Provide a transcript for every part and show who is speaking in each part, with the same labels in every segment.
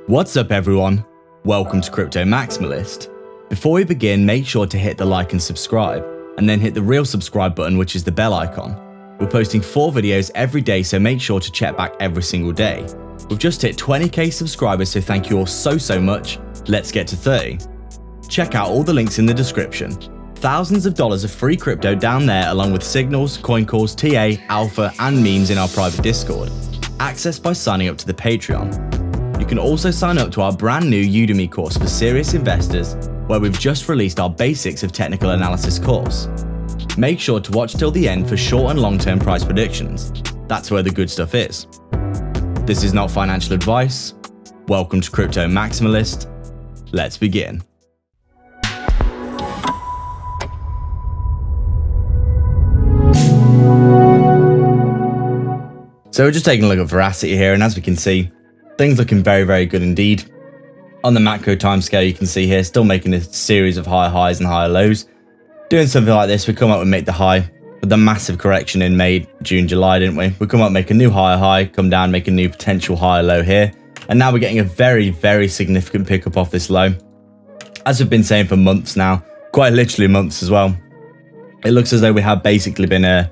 Speaker 1: What's up everyone? Welcome to Crypto Maximalist. Before we begin, make sure to hit the like and subscribe, and then hit the real subscribe button, which is the bell icon. We're posting 4 videos every day, so make sure to check back every single day. We've just hit 20k subscribers, so thank you all so much. Let's get to 30. Check out all the links in the description. Thousands of dollars of free crypto down there, along with signals, COINCALLS, TA, alpha, and memes in our private Discord. Accessed by signing up to the Patreon. You can also sign up to our brand new Udemy course for serious investors, where we've just released our Basics of Technical Analysis course. Make sure to watch till the end for short and long-term price predictions. That's where the good stuff is. This is not financial advice. Welcome to Crypto Maximalist. Let's begin. So we're just taking a look at Verasity here, and as we can see, things looking very good indeed. On the macro timescale, you can see here, still making a series of higher highs and higher lows. Doing something like this, we come up and make the high with the massive correction in May, June, July, didn't we? We come up, make a new higher high, come down, make a new potential higher low here. And now we're getting a very significant pickup off this low. As we've been saying for months now, quite literally months as well. It looks as though we have basically been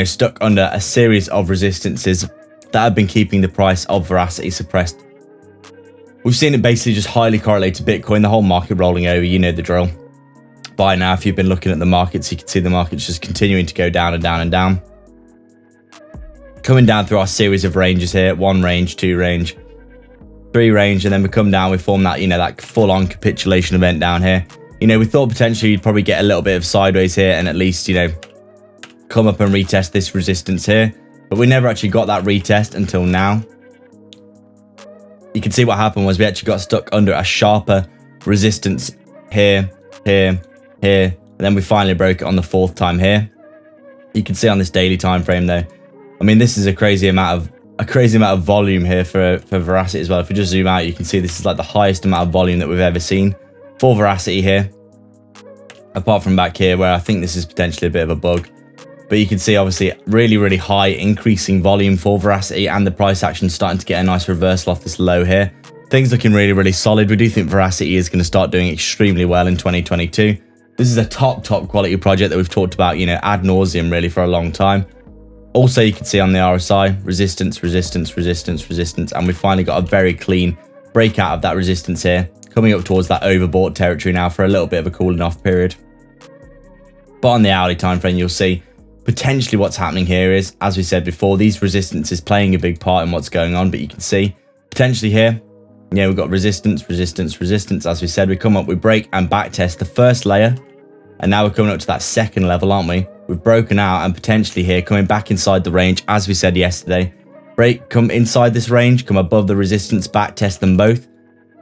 Speaker 1: stuck under a series of resistances that have been keeping the price of Verasity suppressed. We've seen it basically just highly correlate to Bitcoin, the whole market rolling over, you know the drill. By now, if you've been looking at the markets, you can see the market's just continuing to go down and down and down. Coming down through our series of ranges here, 1 range, 2 range, 3 range, and then we come down, we form that, that full-on capitulation event down here. We thought potentially you'd probably get a little bit of sideways here and at least, come up and retest this resistance here. But we never actually got that retest until now. You can see what happened was we actually got stuck under a sharper resistance here, and then we finally broke it on the 4th time here. You can see on this daily time frame though, I mean, this is a crazy amount of volume here for Verasity as well. If we just zoom out, you can see this is like the highest amount of volume that we've ever seen for Verasity here. Apart from back here where I think this is potentially a bit of a bug. But you can see obviously really high increasing volume for Verasity, and the price action starting to get a nice reversal off this low here. Things looking really solid. We do think Verasity is going to start doing extremely well in 2022. This is a top quality project that we've talked about, ad nauseum really for a long time. Also, you can see on the RSI, resistance, and we finally got a very clean breakout of that resistance here, coming up towards that overbought territory now for a little bit of a cooling off period. But on the hourly time frame, you'll see potentially what's happening here is, as we said before, these resistances playing a big part in what's going on. But you can see potentially here, we've got resistance. As we said, we come up, we break and back test the first layer, and now we're coming up to that 2nd level, aren't we? We've broken out and potentially here coming back inside the range, as we said yesterday. Break, come inside this range, come above the resistance, back test them both.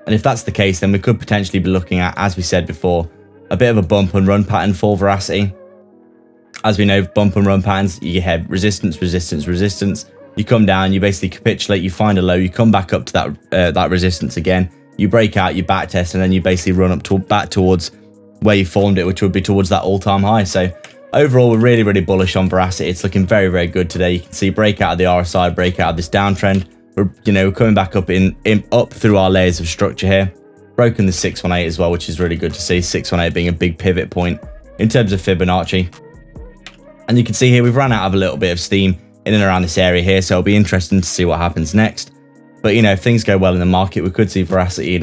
Speaker 1: And if that's the case, then we could potentially be looking at, as we said before, a bit of a bump and run pattern for Verasity. As we know, bump and run patterns, you have resistance. You come down, you basically capitulate, you find a low, you come back up to that resistance again, you break out, you back test, and then you basically run up back towards where you formed it, which would be towards that all-time high. So overall, we're really bullish on Verasity. It's looking very good today. You can see break out of the RSI, break out of this downtrend. We're coming back up up through our layers of structure here. Broken the 618 as well, which is really good to see. 618 being a big pivot point in terms of Fibonacci. And you can see here we've run out of a little bit of steam in and around this area here, so it'll be interesting to see what happens next. But if things go well in the market, we could see Verasity,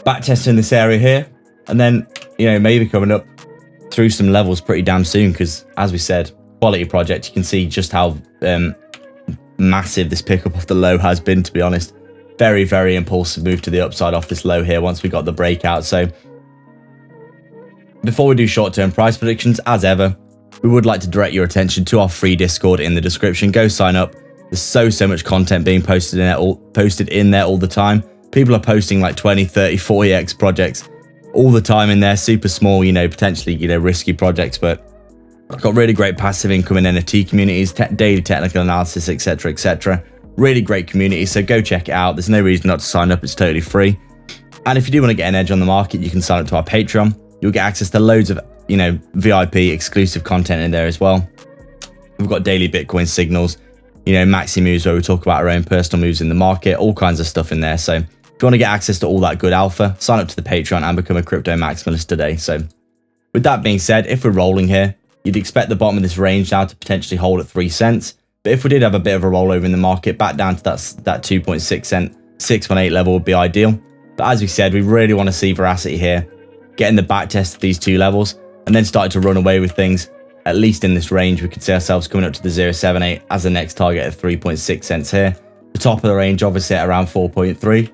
Speaker 1: back testing this area here, and then maybe coming up through some levels pretty damn soon, because as we said, quality project. You can see just how massive this pickup off the low has been, to be honest. Very impulsive move to the upside off this low here once we got the breakout. So before we do short-term price predictions, as ever, we would like to direct your attention to our free Discord in the description. Go sign up. There's so much content being posted in there all the time. People are posting like 20, 30, 40x projects all the time in there. Super small, potentially, risky projects, but I've got really great passive income in NFT communities, daily technical analysis, etc. Really great community, so go check it out. There's no reason not to sign up. It's totally free. And if you do want to get an edge on the market, you can sign up to our Patreon. You'll get access to loads of VIP exclusive content in there as well. We've got daily Bitcoin signals, maxi moves where we talk about our own personal moves in the market, all kinds of stuff in there. So If you want to get access to all that good alpha, sign up to the Patreon and become a crypto maximalist today. So with that being said, if we're rolling here, you'd expect the bottom of this range now to potentially hold at 3 cents. But if we did have a bit of a rollover in the market, back down to that 2.6 cent, 618 level would be ideal. But as we said, we really want to see Verasity here, getting the back test of these two levels, and then starting to run away with things. At least in this range, we could see ourselves coming up to the 0.78 as the next target of 3.6 cents here. The top of the range obviously at around 4.3,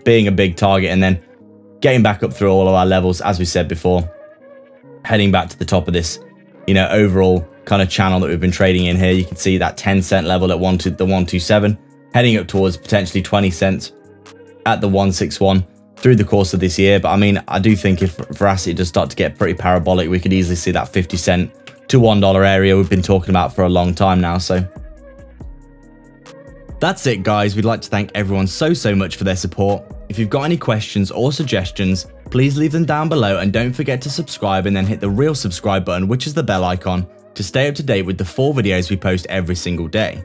Speaker 1: being a big target, and then getting back up through all of our levels, as we said before, heading back to the top of this, overall kind of channel that we've been trading in here. You can see that 10 cent level at the 127, heading up towards potentially 20 cents at the 161 through the course of this year. But I mean, I do think if Verasity does start to get pretty parabolic, we could easily see that 50 cent to $1 area we've been talking about for a long time now. So that's it, guys. We'd like to thank everyone so much for their support. If you've got any questions or suggestions, please leave them down below, and don't forget to subscribe and then hit the real subscribe button, which is the bell icon, to stay up to date with the 4 videos we post every single day.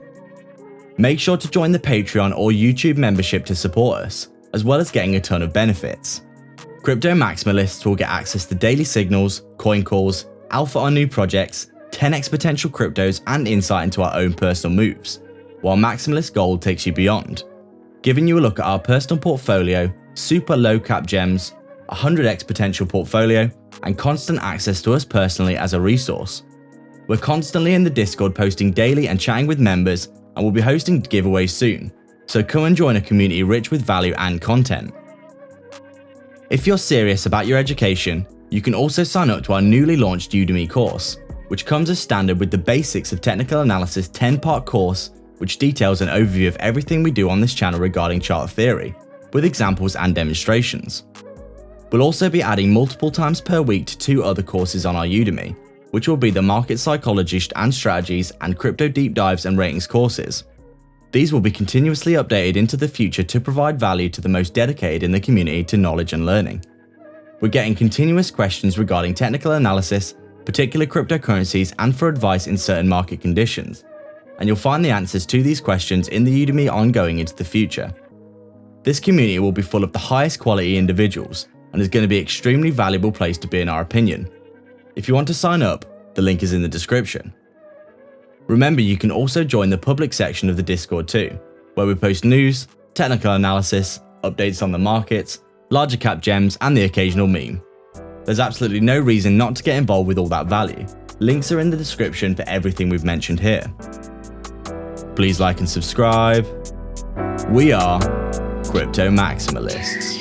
Speaker 1: Make sure to join the Patreon or YouTube membership to support us, as well as getting a ton of benefits. Crypto maximalists will get access to daily signals, coin calls, alpha on new projects, 10x potential cryptos, and insight into our own personal moves, while Maximalist Gold takes you beyond, giving you a look at our personal portfolio, super low cap gems, 100x potential portfolio, and constant access to us personally as a resource. We're constantly in the Discord posting daily and chatting with members, and we'll be hosting giveaways soon, so come and join a community rich with value and content. If you're serious about your education, you can also sign up to our newly launched Udemy course, which comes as standard with the Basics of Technical Analysis 10-part course, which details an overview of everything we do on this channel regarding chart theory, with examples and demonstrations. We'll also be adding multiple times per week to 2 other courses on our Udemy, which will be the Market Psychology and Strategies and Crypto Deep Dives and Ratings courses. These will be continuously updated into the future to provide value to the most dedicated in the community to knowledge and learning. We're getting continuous questions regarding technical analysis, particular cryptocurrencies, and for advice in certain market conditions, and you'll find the answers to these questions in the Udemy ongoing into the future. This community will be full of the highest quality individuals, and is going to be an extremely valuable place to be in our opinion. If you want to sign up, the link is in the description. Remember, you can also join the public section of the Discord too, where we post news, technical analysis, updates on the markets, larger cap gems, and the occasional meme. There's absolutely no reason not to get involved with all that value. Links are in the description for everything we've mentioned here. Please like and subscribe. We are Crypto Maximalists.